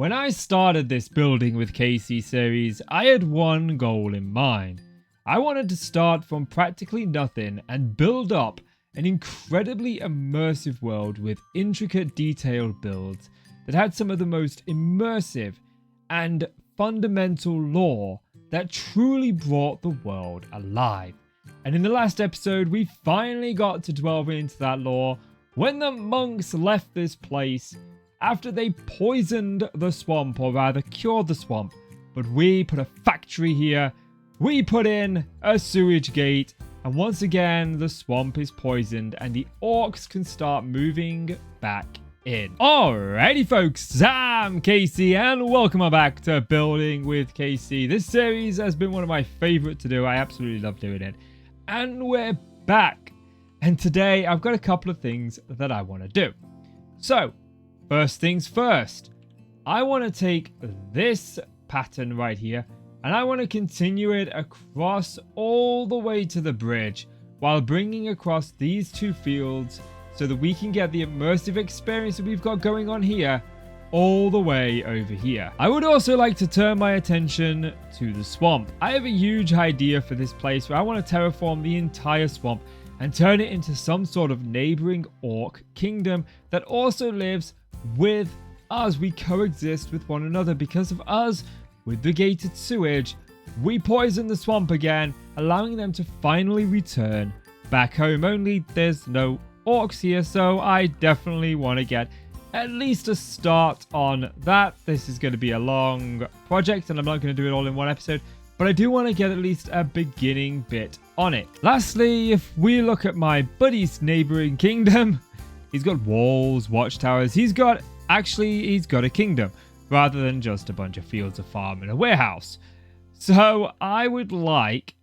When I started this Building with Casey series, I had one goal in mind. I wanted to start from practically nothing and build up an incredibly immersive world with intricate detailed builds that had some of the most immersive and fundamental lore that truly brought the world alive. And in the last episode, we finally got to delve into that lore when the monks left this place after they poisoned the swamp, or rather cured the swamp. But we put a factory here, we put in a sewage gate, and once again the swamp is poisoned and the orcs can start moving back in. Alrighty folks, I'm Casey and welcome back to Building with Casey. This series has been one of my favorite to do. I absolutely love doing it. And we're back. And today I've got a couple of things that I want to do. So, first things first, I want to take this pattern right here and I want to continue it across all the way to the bridge while bringing across these two fields so that we can get the immersive experience that we've got going on here all the way over here. I would also like to turn my attention to the swamp. I have a huge idea for this place where I want to terraform the entire swamp and turn it into some sort of neighboring orc kingdom that also lives with us. We coexist with one another because of us. With the gated sewage, we poison the swamp again, allowing them to finally return back home. Only there's no orcs here, so I definitely want to get at least a start on that. This is going to be a long project and I'm not going to do it all in one episode, but I do want to get at least a beginning bit on it. Lastly, if we look at my buddy's neighboring kingdom, he's got walls, watchtowers, he's got a kingdom rather than just a bunch of fields of farm and a warehouse. So I would like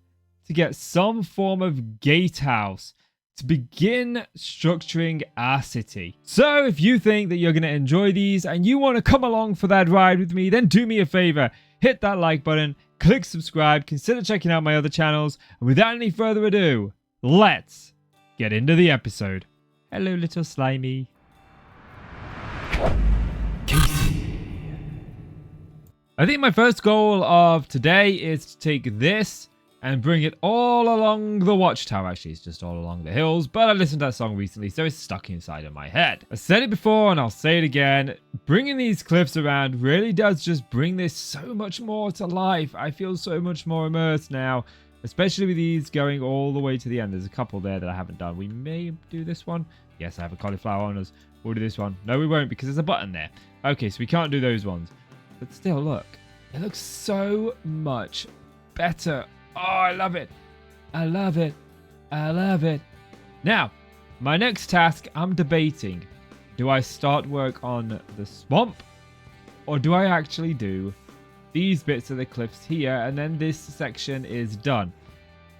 to get some form of gatehouse to begin structuring our city. So if you think that you're going to enjoy these and you want to come along for that ride with me, then do me a favor, hit that like button, click subscribe, consider checking out my other channels, and without any further ado, let's get into the episode. Hello little slimy. I think my first goal of today is to take this and bring it all along the watchtower. Actually, it's just all along the hills, but I listened to that song recently, so it's stuck inside of my head. I said it before and I'll say it again. Bringing these cliffs around really does just bring this so much more to life. I feel so much more immersed now, especially with these going all the way to the end. There's a couple there that I haven't done. We may do this one. Yes, I have a cauliflower on us. We'll do this one. No, we won't because there's a button there. Okay, so we can't do those ones. But still, look. It looks so much better. Oh, I love it. I love it. I love it. Now, my next task, I'm debating. Do I start work on the swamp? Or do I actually do these bits of the cliffs here and then this section is done?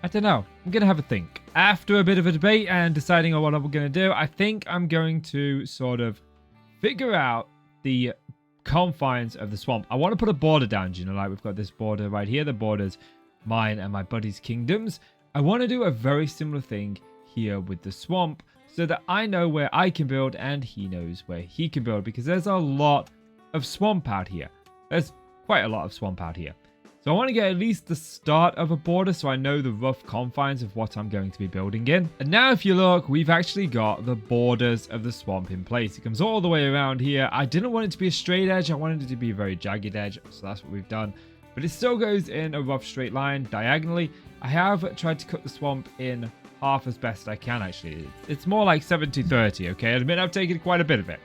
I don't know. I'm going to have a think. After a bit of a debate and deciding on what I'm going to do, I think I'm going to sort of figure out the confines of the swamp. I want to put a border down, you know, like we've got this border right here. The border's mine and my buddy's kingdoms. I want to do a very similar thing here with the swamp so that I know where I can build and he knows where he can build, because there's a lot of swamp out here. There's quite a lot of swamp out here. So I want to get at least the start of a border so I know the rough confines of what I'm going to be building in. And now if you look, we've actually got the borders of the swamp in place. It comes all the way around here. I didn't want it to be a straight edge. I wanted it to be a very jagged edge. So that's what we've done. But it still goes in a rough straight line diagonally. I have tried to cut the swamp in half as best I can actually. It's more like 70-30, okay? I admit I've taken quite a bit of it.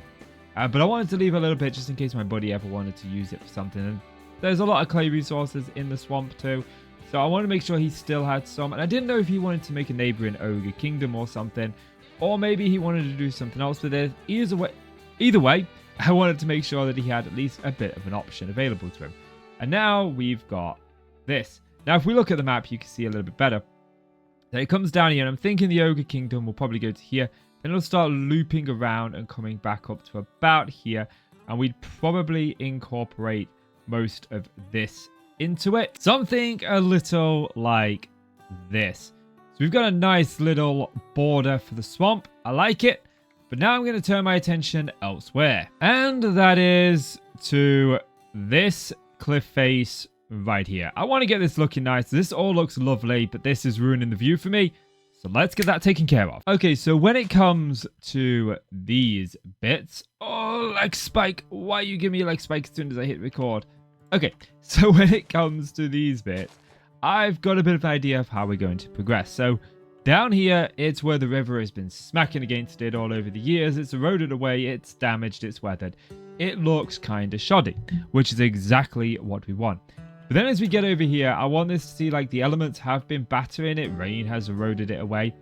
But I wanted to leave a little bit just in case my buddy ever wanted to use it for something. And there's a lot of clay resources in the swamp too. So I want to make sure he still had some. And I didn't know if he wanted to make a neighboring ogre kingdom or something. Or maybe he wanted to do something else with it. Either way, I wanted to make sure that he had at least a bit of an option available to him. And now we've got this. Now if we look at the map, you can see a little bit better. Then it comes down here and I'm thinking the ogre kingdom will probably go to here. Then it'll start looping around and coming back up to about here. And we'd probably incorporate most of this into it. Something a little like this. So we've got a nice little border for the swamp. I like it. But now I'm going to turn my attention elsewhere. And that is to this cliff face right here. I want to get this looking nice. This all looks lovely, but this is ruining the view for me. So let's get that taken care of. Okay, so when it comes to these bits... Oh, leg spike. Why you give me a leg spike as soon as I hit record? Okay, so when it comes to these bits, I've got a bit of an idea of how we're going to progress. So down here, it's where the river has been smacking against it all over the years. It's eroded away, it's damaged, it's weathered. It looks kind of shoddy, which is exactly what we want. But then as we get over here, I want this to see like the elements have been battering it. Rain has eroded it away.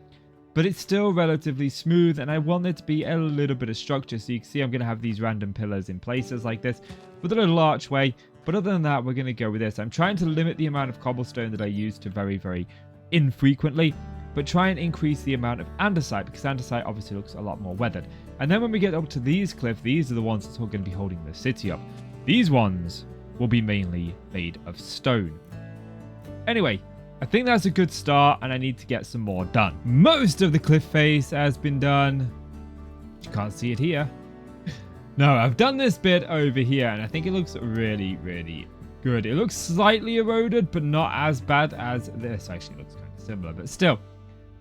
But it's still relatively smooth, and I want there to be a little bit of structure. So you can see I'm going to have these random pillars in places like this with a little archway. But other than that, we're going to go with this. I'm trying to limit the amount of cobblestone that I use to very, very infrequently. But try and increase the amount of andesite, because andesite obviously looks a lot more weathered. And then when we get up to these cliffs, these are the ones that's all going to be holding the city up. These ones will be mainly made of stone. Anyway, I think that's a good start, and I need to get some more done. Most of the cliff face has been done. You can't see it here. No, I've done this bit over here, and I think it looks really, really good. It looks slightly eroded, but not as bad as this. Actually, looks kind of similar, but still.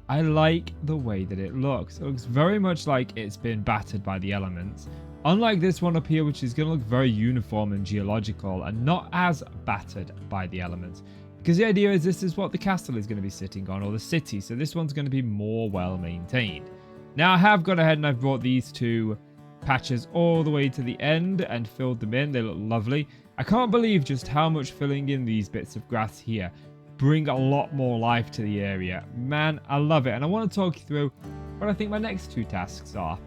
I like the way that it looks. It looks very much like it's been battered by the elements. Unlike this one up here, which is going to look very uniform and geological and not as battered by the elements. Because the idea is this is what the castle is going to be sitting on, or the city. So this one's going to be more well maintained. Now I have gone ahead and I've brought these two patches all the way to the end and filled them in. They look lovely. I can't believe just how much filling in these bits of grass here bring a lot more life to the area. Man, I love it. And I want to talk you through what I think my next two tasks are.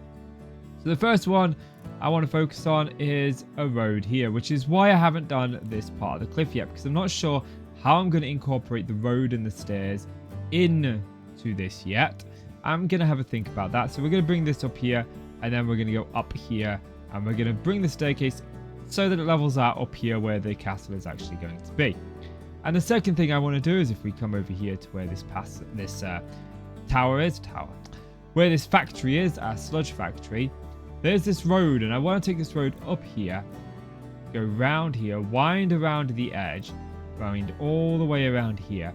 So the first one I want to focus on is a road here, which is why I haven't done this part of the cliff yet, because I'm not sure how I'm going to incorporate the road and the stairs into this yet. I'm going to have a think about that. So we're going to bring this up here, and then we're going to go up here, and we're going to bring the staircase so that it levels out up here where the castle is actually going to be. And the second thing I want to do is if we come over here to where this where this factory is, our sludge factory, there's this road, and I want to take this road up here, go round here, wind around the edge, wind all the way around here,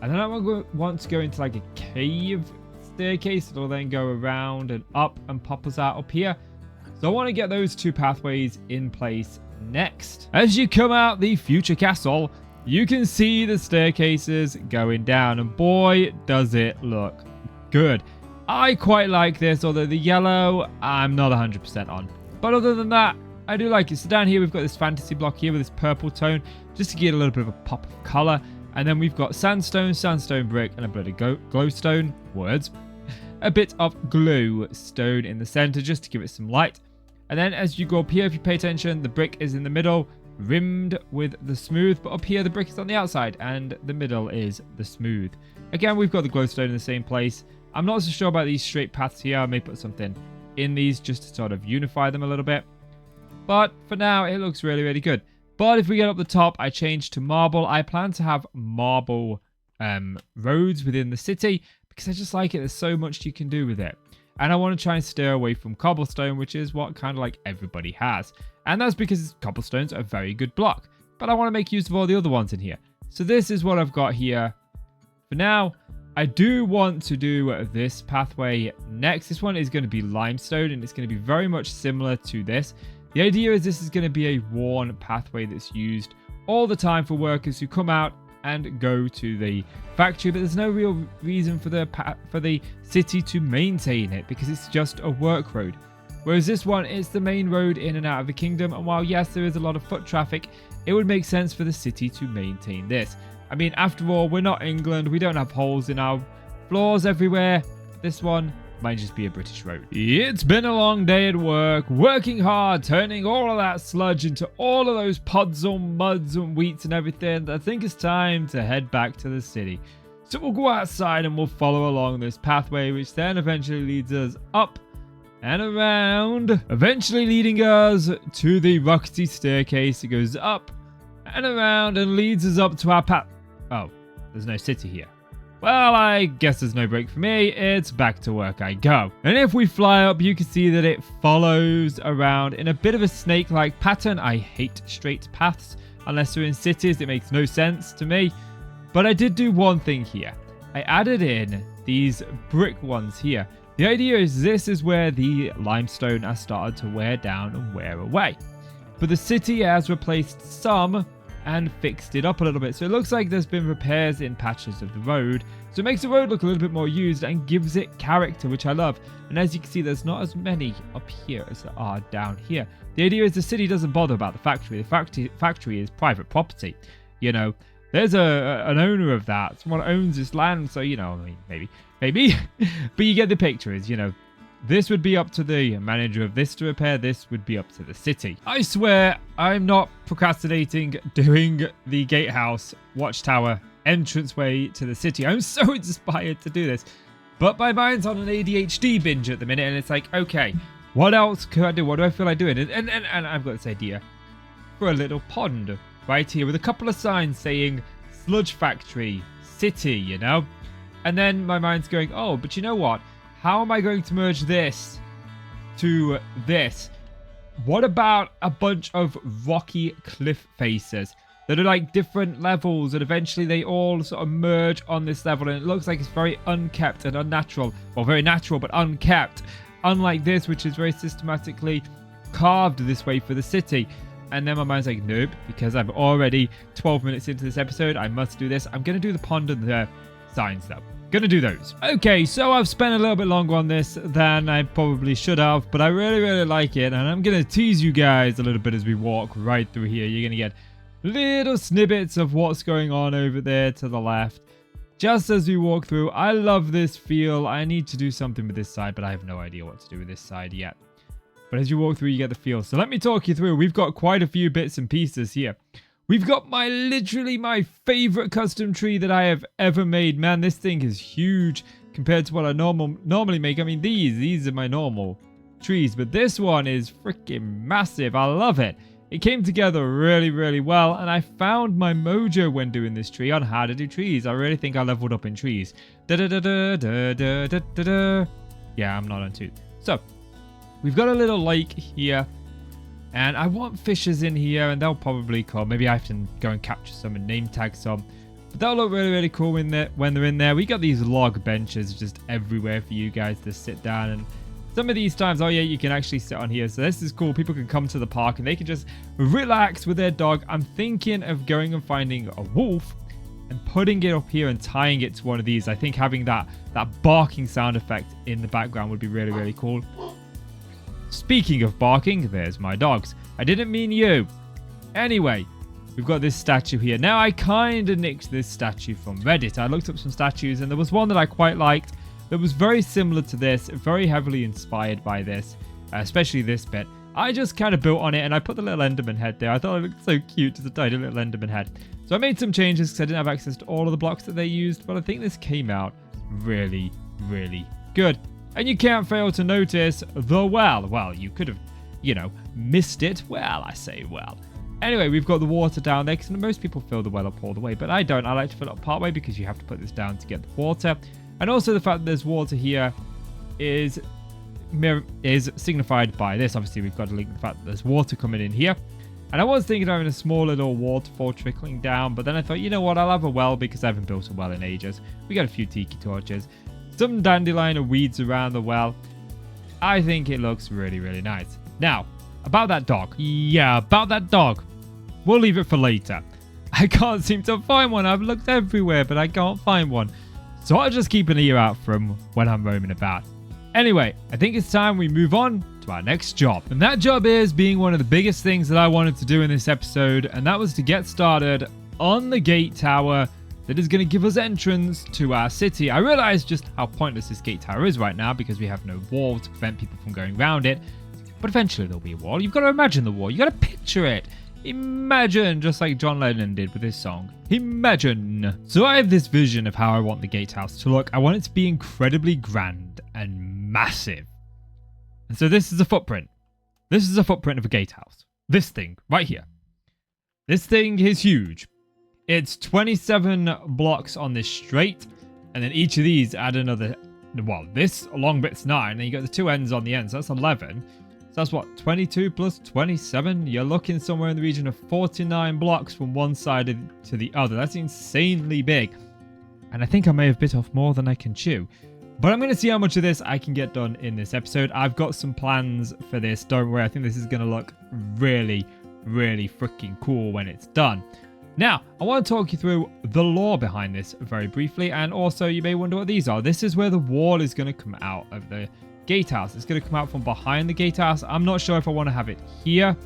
and then I want to go into like a cave staircase that'll then go around and up and pop us out up here. So I want to get those two pathways in place next. As you come out the future castle, you can see the staircases going down, and boy does it look good. I quite like this, although the yellow I'm not 100% on. But other than that, I do like it. So down here we've got this fantasy block here with this purple tone, just to get a little bit of a pop of colour. And then we've got sandstone, sandstone brick, and a bit of glowstone, words. A bit of glowstone in the centre, just to give it some light. And then as you go up here, if you pay attention, the brick is in the middle, rimmed with the smooth. But up here, the brick is on the outside, and the middle is the smooth. Again, we've got the glowstone in the same place. I'm not so sure about these straight paths here. I may put something in these just to sort of unify them a little bit. But for now, it looks really, really good. But if we get up the top, I changed to marble. I plan to have marble roads within the city because I just like it. There's so much you can do with it. And I want to try and steer away from cobblestone, which is what kind of like everybody has. And that's because cobblestone's a very good block. But I want to make use of all the other ones in here. So this is what I've got here for now. I do want to do this pathway next. This one is going to be limestone, and it's going to be very much similar to this. The idea is this is going to be a worn pathway that's used all the time for workers who come out and go to the factory, but there's no real reason for the city to maintain it because it's just a work road. Whereas this one is the main road in and out of the kingdom, and while yes, there is a lot of foot traffic, it would make sense for the city to maintain this. I mean, after all, we're not England. We don't have holes in our floors everywhere. This one might just be a British road. It's been a long day at work, working hard, turning all of that sludge into all of those pods and muds and wheats and everything. I think it's time to head back to the city. So we'll go outside and we'll follow along this pathway, which then eventually leads us up and around, eventually leading us to the rocky staircase. It goes up and around and leads us up to our path. Oh, there's no city here. Well, I guess there's no break for me. It's back to work I go. And if we fly up, you can see that it follows around in a bit of a snake-like pattern. I hate straight paths. Unless they're in cities, it makes no sense to me. But I did do one thing here. I added in these brick ones here. The idea is this is where the limestone has started to wear down and wear away. But the city has replaced some and fixed it up a little bit. So it looks like there's been repairs in patches of the road. So it makes the road look a little bit more used and gives it character, which I love. And as you can see, there's not as many up here as there are down here. The idea is the city doesn't bother about the factory. The factory is private property. You know, there's an owner of that. Someone owns this land. So, you know, I mean, maybe. But you get the picture is, you know, this would be up to the manager of this to repair. This would be up to the city. I swear I'm not procrastinating doing the gatehouse watchtower entranceway to the city. I'm so inspired to do this. But my mind's on an ADHD binge at the minute. And it's like, okay, what else could I do? What do I feel like doing? And I've got this idea for a little pond right here with a couple of signs saying sludge factory, city, you know? And then my mind's going, oh, but you know what? How am I going to merge this to this? What about a bunch of rocky cliff faces that are like different levels and eventually they all sort of merge on this level and it looks like it's very unkept and unnatural. Well, very natural but unkept. Unlike this, which is very systematically carved this way for the city. And then my mind's like, nope, because I'm already 12 minutes into this episode. I must do this. I'm going to do the pond and the signs though. Gonna do those. Okay, so I've spent a little bit longer on this than I probably should have, but I really like it, and I'm gonna tease you guys a little bit as we walk right through here. You're gonna get little snippets of what's going on over there to the left just as we walk through. I love this feel. I need to do something with this side, but I have no idea what to do with this side yet. But as you walk through, you get the feel. So let me talk you through. We've got quite a few bits and pieces here. We've got literally my favorite custom tree that I have ever made. Man, this thing is huge compared to what I normally make. I mean, these are my normal trees, but this one is freaking massive. I love it. It came together really well, and I found my mojo when doing this tree on how to do trees. I really think I leveled up in trees. Yeah, I'm not on two. So, we've got a little lake here. And I want fishes in here, and they'll probably come. Maybe I have to go and capture some and name tag some. But they'll look really cool when they're in there. We got these log benches just everywhere for you guys to sit down. And some of these times, oh yeah, you can actually sit on here. So this is cool. People can come to the park and they can just relax with their dog. I'm thinking of going and finding a wolf and putting it up here and tying it to one of these. I think having that barking sound effect in the background would be really cool. Speaking of barking, there's my dogs. I didn't mean you. Anyway, we've got this statue here. Now, I kind of nicked this statue from Reddit. I looked up some statues, and there was one that I quite liked that was very similar to this, very heavily inspired by this, especially this bit. I just kind of built on it, and I put the little Enderman head there. I thought it looked so cute, just a tiny little Enderman head. So I made some changes because I didn't have access to all of the blocks that they used, but I think this came out really good. And you can't fail to notice the well. Well, you could have, you know, missed it. Well, I say well. Anyway, we've got the water down there because most people fill the well up all the way, but I don't. I like to fill it up part way because you have to put this down to get the water. And also the fact that there's water here is signified by this. Obviously, we've got to link the fact that there's water coming in here. And I was thinking of having a small little waterfall trickling down, but then I thought, you know what, I'll have a well because I haven't built a well in ages. We got a few tiki torches. Some dandelion or weeds around the well. I think it looks really nice. Now, about that dog. Yeah, about that dog. We'll leave it for later. I can't seem to find one. I've looked everywhere, but I can't find one. So I'll just keep an ear out for him when I'm roaming about. Anyway, I think it's time we move on to our next job. And that job is being one of the biggest things that I wanted to do in this episode. And that was to get started on the gate tower that is going to give us entrance to our city. I realize just how pointless this gate tower is right now because we have no wall to prevent people from going around it. But eventually there'll be a wall. You've got to imagine the wall. You've got to picture it. Imagine, just like John Lennon did with his song. Imagine. So I have this vision of how I want the gatehouse to look. I want it to be incredibly grand and massive. And so this is a footprint. This is a footprint of a gatehouse. This thing right here. This thing is huge. It's 27 blocks on this straight. And then each of these add another, well, this long bit's 9, and then you got the 2 ends on the end, so that's 11. So that's what, 22 plus 27? You're looking somewhere in the region of 49 blocks from one side to the other. That's insanely big. And I think I may have bit off more than I can chew. But I'm going to see how much of this I can get done in this episode. I've got some plans for this. Don't worry, I think this is going to look really, really freaking cool when it's done. Now, I want to talk you through the lore behind this very briefly. And also, you may wonder what these are. This is where the wall is going to come out of the gatehouse. It's going to come out from behind the gatehouse. I'm not sure if I want to have it here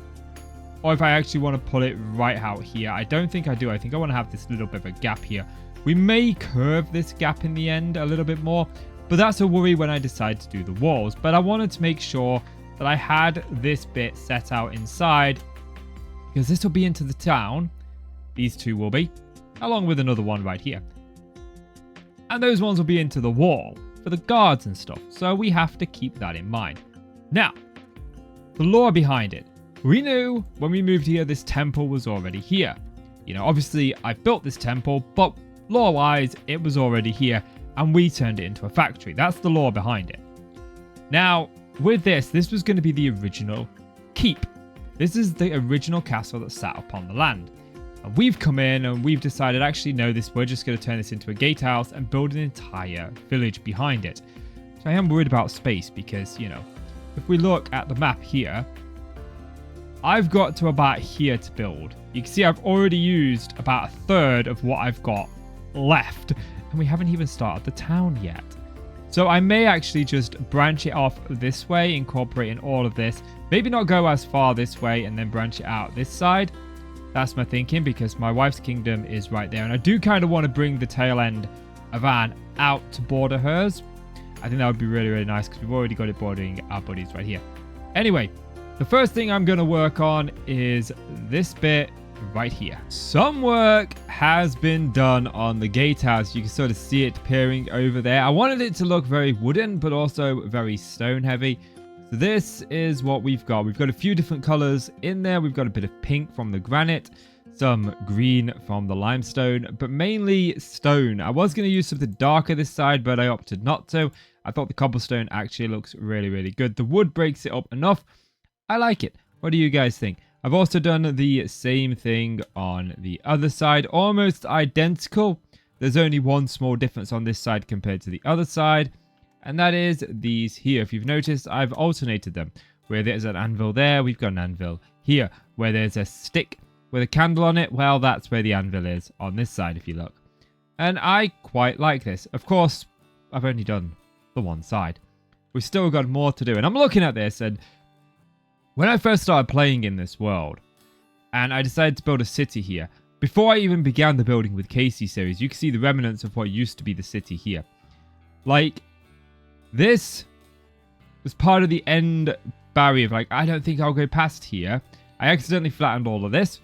or if I actually want to pull it right out here. I don't think I do. I think I want to have this little bit of a gap here. We may curve this gap in the end a little bit more, but that's a worry when I decide to do the walls. But I wanted to make sure that I had this bit set out inside, because this will be into the town. These two will be, along with another one right here. And those ones will be into the wall for the guards and stuff. So we have to keep that in mind. Now, the lore behind it. We knew when we moved here, this temple was already here. You know, obviously I built this temple, but lore-wise, it was already here, and we turned it into a factory. That's the lore behind it. Now, with this was going to be the original keep. This is the original castle that sat upon the land. And we've come in and we've decided, actually, no, we're just going to turn this into a gatehouse and build an entire village behind it. So I am worried about space because, you know, if we look at the map here, I've got to about here to build. You can see I've already used about a third of what I've got left, and we haven't even started the town yet. So I may actually just branch it off this way, incorporating all of this. Maybe not go as far this way and then branch it out this side. That's my thinking, because my wife's kingdom is right there, and I do kind of want to bring the tail end of Anne out to border hers. I think that would be really, really nice, because we've already got it bordering our buddies right here. Anyway, the first thing I'm going to work on is this bit right here. Some work has been done on the gatehouse. You can sort of see it peering over there. I wanted it to look very wooden, but also very stone heavy. So this is what we've got. We've got a few different colors in there. We've got a bit of pink from the granite, some green from the limestone, but mainly stone. I was going to use something darker this side, but I opted not to. I thought the cobblestone actually looks really, really good. The wood breaks it up enough. I like it. What do you guys think? I've also done the same thing on the other side, almost identical. There's only one small difference on this side compared to the other side, and that is these here. If you've noticed, I've alternated them. Where there's an anvil there, we've got an anvil here. Where there's a stick with a candle on it, well, that's where the anvil is on this side, if you look. And I quite like this. Of course, I've only done the one side. We've still got more to do, and I'm looking at this, and when I first started playing in this world, and I decided to build a city here, before I even began the building with Casey series, you can see the remnants of what used to be the city here. Like, this was part of the end barrier of, like, I don't think I'll go past here. I accidentally flattened all of this,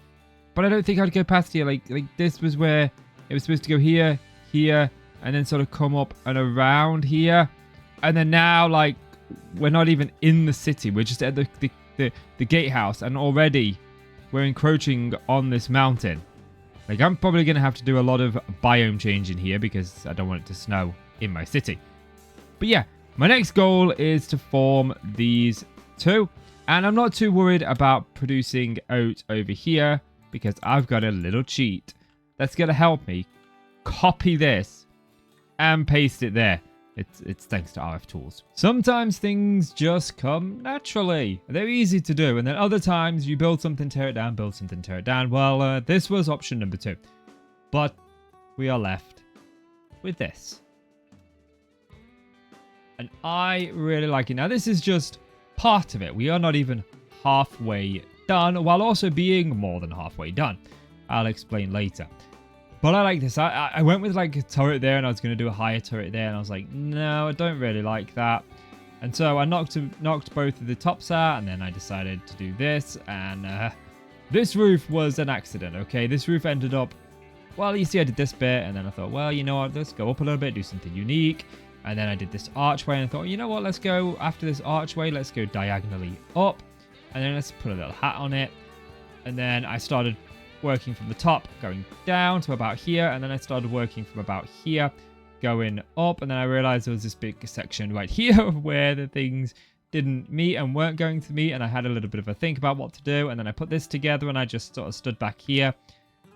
but I don't think I'd go past here. Like this was where it was supposed to go here, here, and then sort of come up and around here. And then now, like, we're not even in the city. We're just at the gatehouse, and already we're encroaching on this mountain. Like, I'm probably going to have to do a lot of biome change in here because I don't want it to snow in my city. But yeah, my next goal is to form these two, and I'm not too worried about producing oat over here because I've got a little cheat that's going to help me copy this and paste it there. It's thanks to RF tools. Sometimes things just come naturally. They're easy to do. And then other times you build something, tear it down, build something, tear it down. Well, this was option number 2. But we are left with this. And I really like it. Now, this is just part of it. We are not even halfway done, while also being more than halfway done. I'll explain later. But I like this. I went with like a turret there, and I was going to do a higher turret there, and I was like, no, I don't really like that. And so I knocked both of the tops out, and then I decided to do this. And this roof was an accident, okay? This roof ended up, well, you see I did this bit, and then I thought, well, you know what, let's go up a little bit, do something unique. And then I did this archway, and I thought, you know what, let's go, after this archway, let's go diagonally up. And then let's put a little hat on it. And then I started working from the top, going down to about here, and then I started working from about here going up, and then I realized there was this big section right here where the things didn't meet and weren't going to meet, and I had a little bit of a think about what to do, and then I put this together and I just sort of stood back here,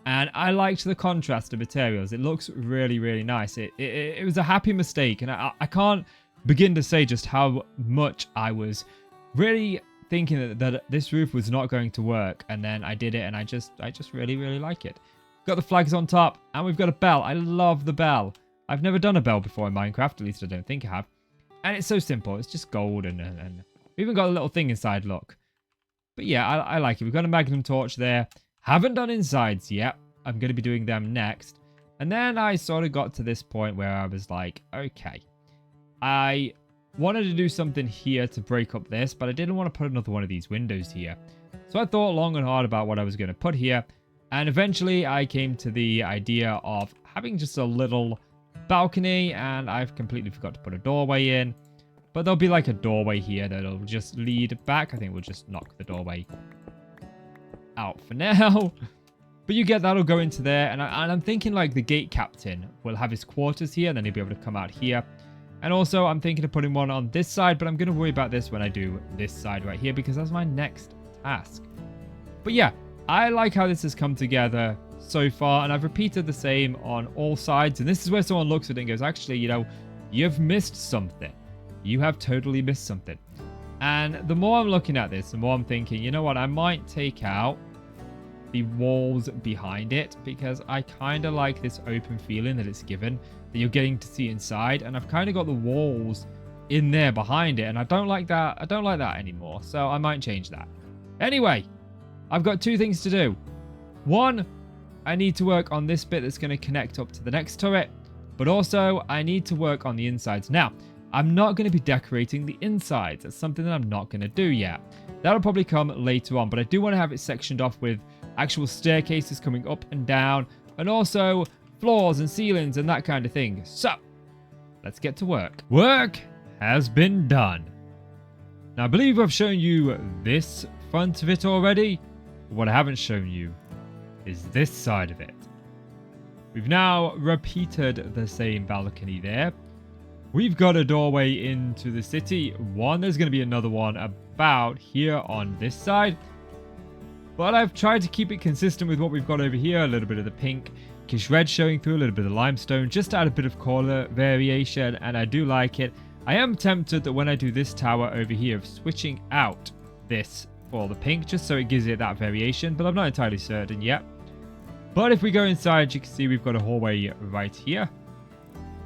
and I liked the contrast of materials. It looks really, really nice. It was a happy mistake, and I can't begin to say just how much I was really thinking that this roof was not going to work, and then I did it, and I just really, really like it. Got the flags on top, and we've got a bell. I love the bell. I've never done a bell before in Minecraft, at least I don't think I have. And it's so simple. It's just gold, and we even got a little thing inside, look. But yeah, I like it. We've got a magnum torch there. Haven't done insides yet. I'm going to be doing them next. And then I sort of got to this point where I was like, okay. I wanted to do something here to break up this, but I didn't want to put another one of these windows here. So I thought long and hard about what I was going to put here. And eventually I came to the idea of having just a little balcony, and I've completely forgot to put a doorway in. But there'll be like a doorway here that'll just lead back. I think we'll just knock the doorway out for now. But you get that'll go into there, and I'm thinking like the gate captain will have his quarters here, and then he'll be able to come out here. And also I'm thinking of putting one on this side, but I'm going to worry about this when I do this side right here, because that's my next task. But yeah, I like how this has come together so far, and I've repeated the same on all sides. And this is where someone looks at it and goes, actually, you know, you've missed something. You have totally missed something. And the more I'm looking at this, the more I'm thinking, you know what, I might take out the walls behind it, because I kind of like this open feeling that it's given, that you're getting to see inside, and I've kind of got the walls in there behind it, and I don't like that. I don't like that anymore, so I might change that. Anyway, I've got two things to do. One, I need to work on this bit that's going to connect up to the next turret, but also I need to work on the insides. Now, I'm not going to be decorating the insides. That's something that I'm not going to do yet. That'll probably come later on, but I do want to have it sectioned off with actual staircases coming up and down, and also floors and ceilings and that kind of thing. So, let's get to work. Work has been done. Now, I believe I've shown you this front of it already. What I haven't shown you is this side of it. We've now repeated the same balcony there. We've got a doorway into the city. There's going to be another one about here on this side. But I've tried to keep it consistent with what we've got over here. A little bit of the pink kish red showing through, a little bit of the limestone, just to add a bit of color variation, and I do like it. I am tempted that when I do this tower over here of switching out this for the pink, just so it gives it that variation, but I'm not entirely certain yet. But if we go inside, you can see we've got a hallway right here.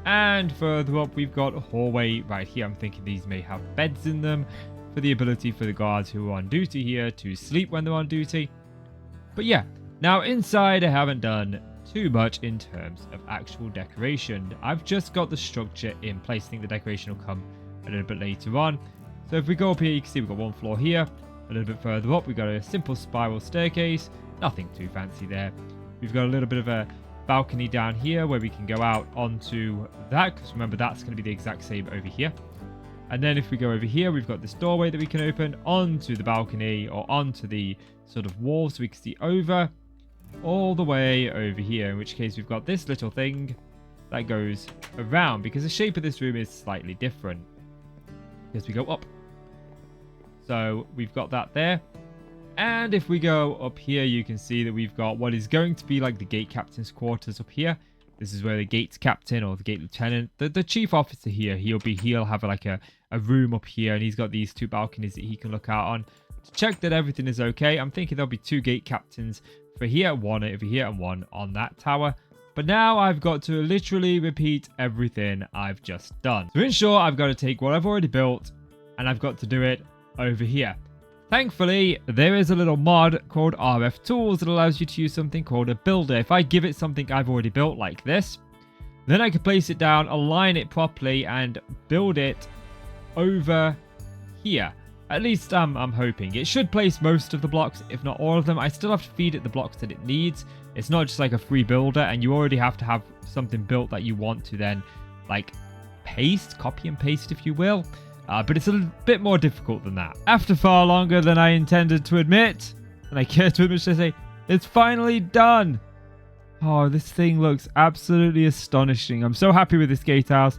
And further up, we've got a hallway right here. I'm thinking these may have beds in them for the ability for the guards who are on duty here to sleep when they're on duty. But yeah, now inside I haven't done too much in terms of actual decoration. I've just got the structure in place. I think the decoration will come a little bit later on. So if we go up here, you can see we've got one floor here. A little bit further up, we've got a simple spiral staircase. Nothing too fancy there. We've got a little bit of a balcony down here where we can go out onto that, because remember, that's going to be the exact same over here. And then if we go over here, we've got this doorway that we can open onto the balcony, or onto the sort of wall, so we can see over all the way over here, in which case we've got this little thing that goes around, because the shape of this room is slightly different as we go up. So we've got that there. And if we go up here, you can see that we've got what is going to be like the gate captain's quarters up here. This is where the gate captain or the gate lieutenant, the chief officer here, he'll have like a room up here, and he's got these two balconies that he can look out on to check that everything is okay. I'm thinking there'll be two gate captains for here, one over here and one on that tower. But now I've got to literally repeat everything I've just done. So in short, I've got to take what I've already built and I've got to do it over here. Thankfully, there is a little mod called RF Tools that allows you to use something called a builder. If I give it something I've already built like this, then I can place it down, align it properly, and build it over here. At least I'm hoping. It should place most of the blocks, if not all of them. I still have to feed it the blocks that it needs. It's not just like a free builder, and you already have to have something built that you want to then like copy and paste, if you will. But it's a bit more difficult than that. After far longer than I intended to admit, and I care to admit to say, it's finally done. Oh, this thing looks absolutely astonishing. I'm so happy with this gatehouse.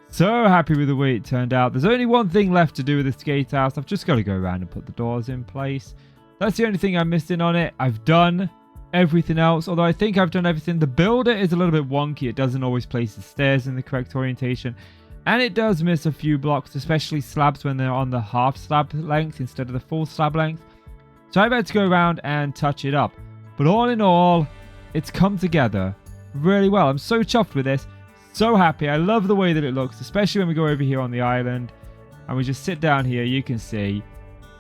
So happy with the way it turned out. There's only one thing left to do with this gatehouse. I've just got to go around and put the doors in place. That's the only thing I'm missing on it. I've done everything else, although I think I've done everything. The builder is a little bit wonky. It doesn't always place the stairs in the correct orientation, and it does miss a few blocks, especially slabs when they're on the half slab length instead of the full slab length. So I've had to go around and touch it up, but all in all, it's come together really well. I'm so chuffed with this, so happy. I love the way that it looks, especially when we go over here on the island and we just sit down here. You can see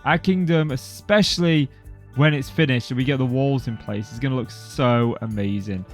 our kingdom, especially when it's finished and we get the walls in place, is going to look so amazing.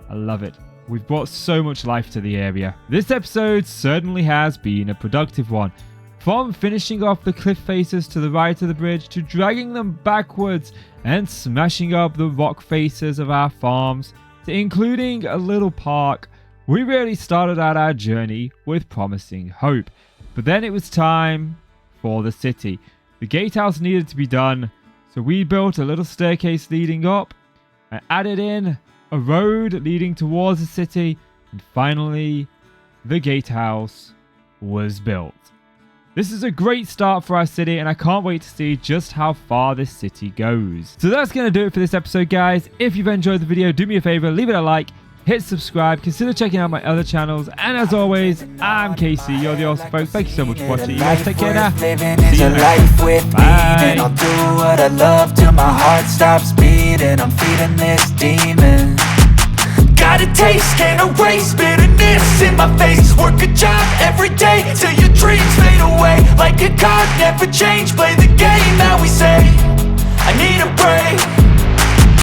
I love it. We've brought so much life to the area. This episode certainly has been a productive one. From finishing off the cliff faces to the right of the bridge, to dragging them backwards and smashing up the rock faces of our farms, to including a little park, we really started out our journey with promising hope. But then it was time for the city. The gatehouse needed to be done, so we built a little staircase leading up and added in a road leading towards the city, and finally the gatehouse was built. This is a great start for our city, and I can't wait to see just how far this city goes. So that's going to do it for this episode, guys. If you've enjoyed the video, do me a favor, leave it a like, hit subscribe, consider checking out my other channels, and as always, I'm Casey, you're the awesome folks. Thank you so much for watching. You guys take care now. See you later. Bye. I'll do what I love till my heart stops beating. I'm feeding this demon. Got a taste, can't erase bitterness in my face. Work a job every day till your dreams fade away. Like a card, never change. Play the game that we say. I need a break.